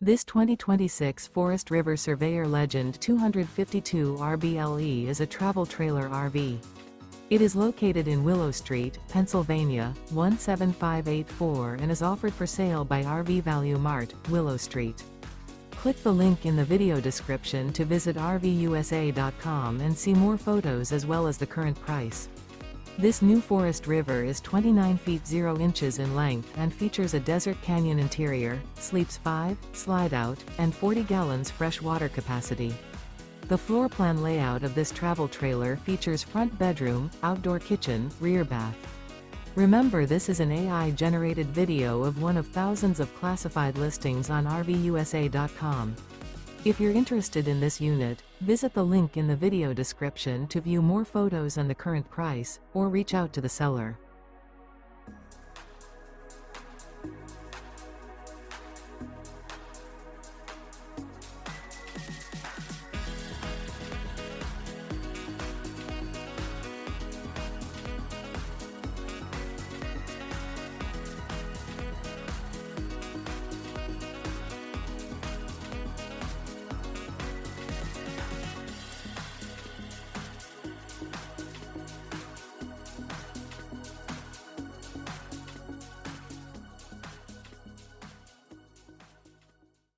This 2026 Forest River Surveyor Legend 252 RBLE is a travel trailer RV. It is located in Willow Street, Pennsylvania, 17584 and is offered for sale by RV Value Mart, Willow Street. Click the link in the video description to visit RVUSA.com and see more photos as well as the current price. This new Forest River is 29 feet 0 inches in length and features a desert canyon interior, sleeps 5, slide-out, and 40 gallons fresh water capacity. The floor plan layout of this travel trailer features front bedroom, outdoor kitchen, rear bath. Remember, this is an AI-generated video of one of thousands of classified listings on RVUSA.com. If you're interested in this unit, visit the link in the video description to view more photos and the current price, or reach out to the seller.